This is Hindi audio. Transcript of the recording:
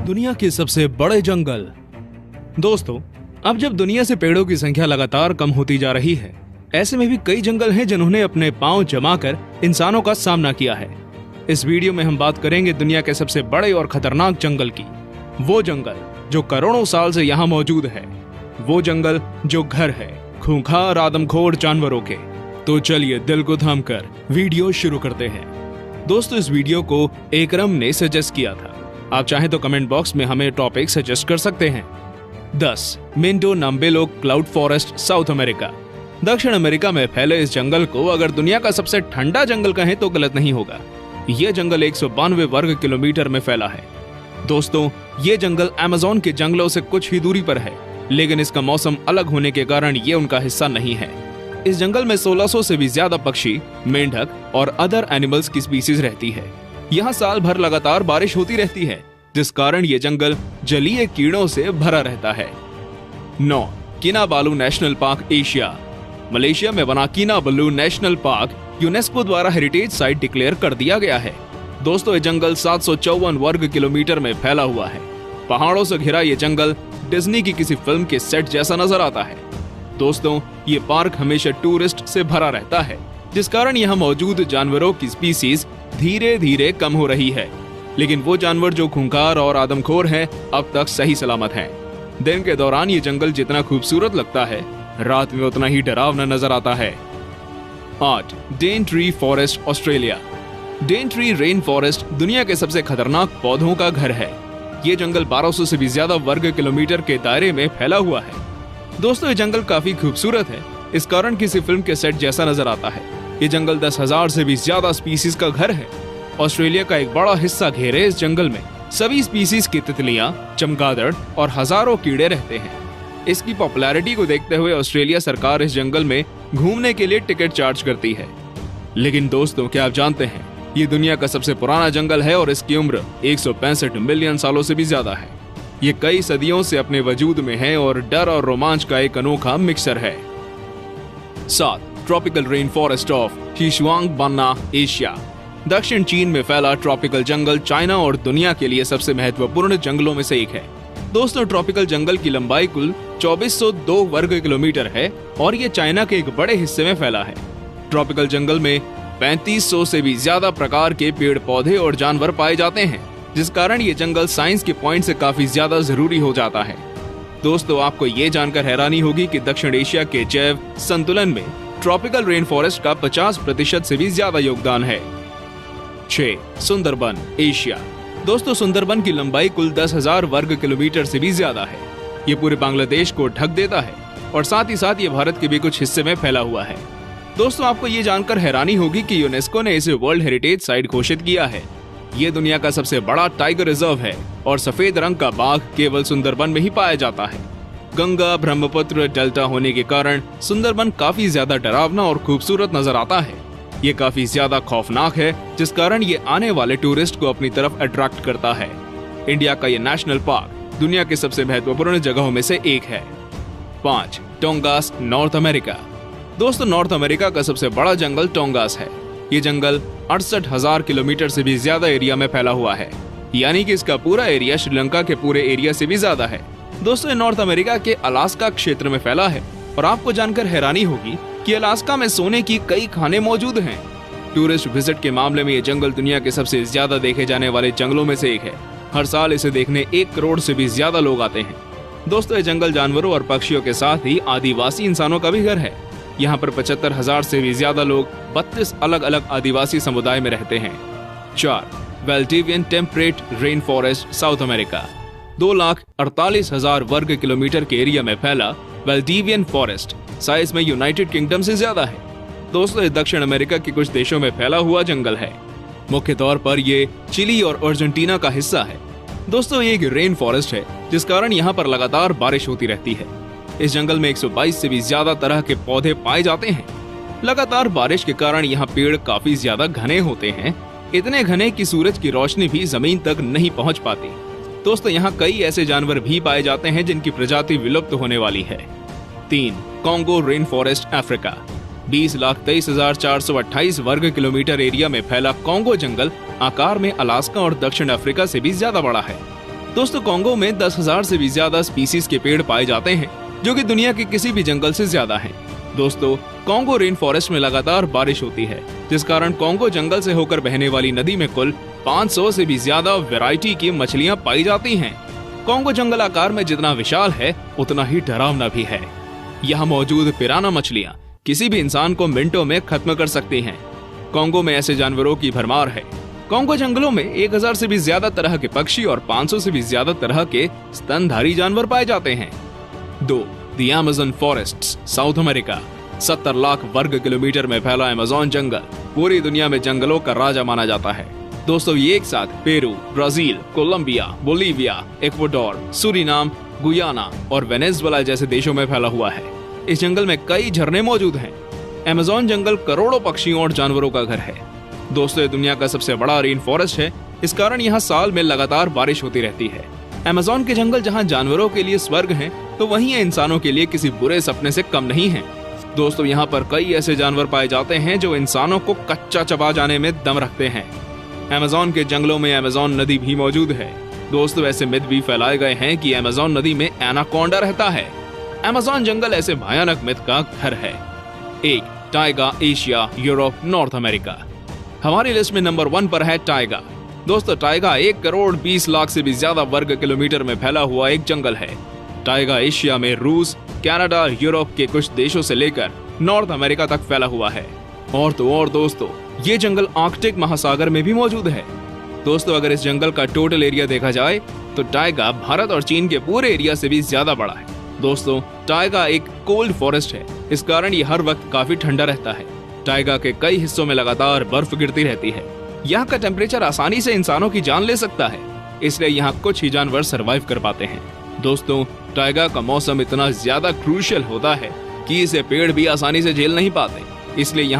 दुनिया के सबसे बड़े जंगल। दोस्तों, अब जब दुनिया से पेड़ों की संख्या लगातार कम होती जा रही है, ऐसे में भी कई जंगल हैं जिन्होंने अपने पांव जमाकर इंसानों का सामना किया है। इस वीडियो में हम बात करेंगे दुनिया के सबसे बड़े और खतरनाक जंगल की। वो जंगल जो करोड़ों साल से यहाँ मौजूद है, वो जंगल जो घर है खूंखार आदमखोर जानवरों के। तो चलिए दिल को थामकर वीडियो शुरू करते हैं। दोस्तों, इस वीडियो को एकरम ने सजेस्ट किया था। आप चाहें तो कमेंट बॉक्स में हमें टॉपिक सजेस्ट कर सकते हैं। 10 Mindo Nambillo cloud forest, south America. दक्षिण अमेरिका में फैले इस जंगल को अगर दुनिया का सबसे ठंडा जंगल कहें तो गलत नहीं होगा। यह जंगल 192 वर्ग किलोमीटर में फैला है। दोस्तों, ये जंगल अमेज़न के जंगलों से कुछ ही दूरी पर है, लेकिन इसका मौसम अलग होने के कारण ये उनका हिस्सा नहीं है। इस जंगल में 1600 से भी ज्यादा पक्षी, मेंढक और अदर एनिमल्स की स्पीसीज रहती है। यहाँ साल भर लगातार बारिश होती रहती है, जिस कारण ये जंगल जलीय कीड़ों से भरा रहता है। 9 किनाबालू नेशनल पार्क, एशिया। मलेशिया में बना किनाबालू नेशनल पार्क यूनेस्को द्वारा हेरिटेज साइट डिक्लेयर कर दिया गया है। दोस्तों, ये जंगल 754 वर्ग किलोमीटर में फैला हुआ है। पहाड़ों से घिरा ये जंगल डिज्नी की किसी फिल्म के सेट जैसा नजर आता है। दोस्तों, ये पार्क हमेशा टूरिस्ट से भरा रहता है, जिस कारण यहाँ मौजूद जानवरों की स्पीसीज धीरे धीरे कम हो रही है। लेकिन वो जानवर जो खूंखार और आदमखोर हैं, अब तक सही सलामत हैं। दिन के दौरान ये जंगल जितना खूबसूरत लगता है, रात में उतना ही डरावना नजर आता है। 8 डेनट्री फॉरेस्ट, ऑस्ट्रेलिया। डेनट्री रेन फॉरेस्ट दुनिया के सबसे खतरनाक पौधों का घर है। ये जंगल 1200 से भी ज्यादा वर्ग किलोमीटर के दायरे में फैला हुआ है। दोस्तों, ये जंगल काफी खूबसूरत है, इस कारण किसी फिल्म के सेट जैसा नजर आता है। ये जंगल 10,000 से भी ज्यादा स्पीसीज का घर है। ऑस्ट्रेलिया का एक बड़ा हिस्सा घेरे इस जंगल में सभी स्पीसीज की तितलियां, चमगादड़ और हजारों कीड़े रहते हैं। इसकी पॉपुलैरिटी को देखते हुए ऑस्ट्रेलिया सरकार इस जंगल में घूमने के लिए टिकट चार्ज करती है। लेकिन दोस्तों, क्या आप जानते हैं, ये दुनिया का सबसे पुराना जंगल है और इसकी उम्र 165 मिलियन सालों से भी ज्यादा है। ये कई सदियों से अपने वजूद में है और डर और रोमांच का एक अनोखा मिक्सर है। 7 tropical rain forest of Xishuangbanna, Asia. दक्षिण चीन में फैला ट्रॉपिकल जंगल चाइना और दुनिया के लिए सबसे महत्वपूर्ण जंगलों में से एक है। दोस्तों, ट्रॉपिकल जंगल की लंबाई कुल 2402 वर्ग किलोमीटर है और ये चाइना के एक बड़े हिस्से में फैला है। ट्रॉपिकल जंगल में 3500 से भी ज्यादा प्रकार के पेड़ पौधे और जानवर पाए जाते हैं, जिस कारण ये जंगल साइंस के पॉइंट से काफी ज्यादा जरूरी हो जाता है। दोस्तों, आपको ये जानकर हैरानी होगी कि दक्षिण एशिया के जैव संतुलन में ट्रॉपिकल रेन फॉरेस्ट का 50% से भी ज्यादा योगदान है। 6 सुंदरबन, एशिया। दोस्तों, सुंदरबन की लंबाई कुल 10,000 वर्ग किलोमीटर से भी ज्यादा है। ये पूरे बांग्लादेश को ढक देता है और साथ ही साथ ये भारत के भी कुछ हिस्से में फैला हुआ है। दोस्तों, आपको ये जानकर हैरानी होगी कि यूनेस्को ने इसे वर्ल्ड हेरिटेज साइट घोषित किया है। ये दुनिया का सबसे बड़ा टाइगर रिजर्व है और सफेद रंग का बाघ केवल सुंदरबन में ही पाया जाता है। गंगा ब्रह्मपुत्र डेल्टा होने के कारण सुंदरबन काफी ज्यादा डरावना और खूबसूरत नजर आता है। ये काफी ज्यादा खौफनाक है, जिस कारण ये आने वाले टूरिस्ट को अपनी तरफ अट्रैक्ट करता है। इंडिया का ये नेशनल पार्क दुनिया के सबसे महत्वपूर्ण जगहों में से एक है। 5 टोंगास, नॉर्थ अमेरिका। दोस्तों, नॉर्थ अमेरिका का सबसे बड़ा जंगल टोंगास है। ये जंगल 68,000 किलोमीटर से भी ज्यादा एरिया में फैला हुआ है, यानी कि इसका पूरा एरिया श्रीलंका के पूरे एरिया से भी ज्यादा है। दोस्तों, ये नॉर्थ अमेरिका के अलास्का क्षेत्र में फैला है और आपको जानकर हैरानी होगी कि अलास्का में सोने की कई खानें मौजूद हैं। टूरिस्ट विजिट के मामले में ये जंगल दुनिया के सबसे ज्यादा देखे जाने वाले जंगलों में से एक है। हर साल इसे देखने 1 करोड़ से भी ज्यादा लोग आते हैं। दोस्तों, ये जंगल जानवरों और पक्षियों के साथ ही आदिवासी इंसानों का भी घर है। यहाँ पर 75,000 से भी ज्यादा लोग 32 अलग अलग आदिवासी समुदाय में रहते हैं। 4 Valdivian temperate rain forest, south America. 2,48,000 वर्ग किलोमीटर के एरिया में फैला वेल्डिवियन फॉरेस्ट साइज में यूनाइटेड किंगडम से ज्यादा है। दोस्तों, दक्षिण अमेरिका के कुछ देशों में फैला हुआ जंगल है। मुख्य तौर पर ये चिली और अर्जेंटीना का हिस्सा है। दोस्तों, ये एक रेन फॉरेस्ट है, जिस कारण यहाँ पर लगातार बारिश होती रहती है। इस जंगल में 122 से भी ज्यादा तरह के पौधे पाए जाते हैं। लगातार बारिश के कारण यहाँ पेड़ काफी ज्यादा घने होते हैं, इतने घने कि सूरज की रोशनी भी जमीन तक नहीं पहुँच पाती। दोस्तों, यहाँ कई ऐसे जानवर भी पाए जाते हैं जिनकी प्रजाति विलुप्त होने वाली है। 3 कॉन्गो रेन फॉरेस्ट, अफ्रीका। 20,23,428 वर्ग किलोमीटर एरिया में फैला कॉन्गो जंगल आकार में अलास्का और दक्षिण अफ्रीका से भी ज्यादा बड़ा है। दोस्तों कॉन्गो में 10,000 से भी ज्यादा स्पीसीज के पेड़ पाए जाते हैं, जो कि दुनिया के किसी भी जंगल से ज्यादा हैं। दोस्तों कॉन्गो रेन फॉरेस्ट में लगातार बारिश होती है, जिस कारण कॉन्गो जंगल से होकर बहने वाली नदी में कुल 500 से भी ज्यादा वैरायटी की मछलियां पाई जाती हैं। कॉन्गो जंगल आकार में जितना विशाल है, उतना ही डरावना भी है। यहाँ मौजूद पिराना मछलियां किसी भी इंसान को मिनटों में खत्म कर सकती हैं। कॉन्गो में ऐसे जानवरों की भरमार है। कॉन्गो जंगलों में 1000 से भी ज्यादा तरह के पक्षी और 500 से भी ज्यादा तरह के स्तनधारी जानवर पाए जाते हैं। 2. The Amazon forests, south America. 70 lakh वर्ग किलोमीटर में फैला अमेज़न जंगल पूरी दुनिया में जंगलों का राजा माना जाता है। दोस्तों ये एक साथ Peru, Brazil, Colombia, Bolivia, Ecuador, Suriname, Guyana और वेनेजुएला जैसे देशों में फैला हुआ है। इस जंगल में कई झरने मौजूद हैं। अमेज़न जंगल करोड़ों पक्षियों और जानवरों का घर है। दोस्तों ये दुनिया का सबसे बड़ा रेन फॉरेस्ट है, इस कारण यहाँ साल में लगातार बारिश होती रहती है। अमेज़न के जंगल जहाँ जानवरों के लिए स्वर्ग हैं, तो वहीं इंसानों के लिए किसी बुरे सपने से कम नहीं है। दोस्तों यहाँ पर कई ऐसे जानवर पाए जाते हैं जो इंसानों को कच्चा चबा जाने में दम रखते हैं। अमेज़न के जंगलों में अमेज़न नदी भी मौजूद है। दोस्तों ऐसे मिथ भी फैलाए गए हैं कि अमेज़न नदी में एनाकोंडा रहता है। अमेज़न जंगल ऐसे भयानक मिथ का घर है। 1. Tyga, Asia, Europe, north America. हमारी लिस्ट में नंबर 1 पर है टाइगा। दोस्तों टाइगा 1 करोड़ 20 लाख से भी ज्यादा वर्ग किलोमीटर में फैला हुआ एक जंगल है। टाइगा एशिया में रूस, कनाडा, यूरोप के कुछ देशों से लेकर नॉर्थ अमेरिका तक फैला हुआ है। और दोस्तों ये जंगल आर्कटिक महासागर में भी मौजूद है। दोस्तों अगर इस जंगल का टोटल एरिया देखा जाए तो टाइगा भारत और चीन के पूरे एरिया से भी ज्यादा बड़ा है। दोस्तों टाइगा एक कोल्ड फॉरेस्ट है, इस कारण ये हर वक्त काफी ठंडा रहता है। टाइगा के कई हिस्सों में लगातार बर्फ गिरती रहती है। यहाँ का टेम्परेचर आसानी से इंसानों की जान ले सकता है, इसलिए यहाँ कुछ ही जानवर सरवाइव कर पाते हैं। दोस्तों टाइगा का मौसम इतना ज्यादा क्रूशियल होता है कि इसे पेड़ भी आसानी से झेल नहीं पाते, इसलिए यहाँ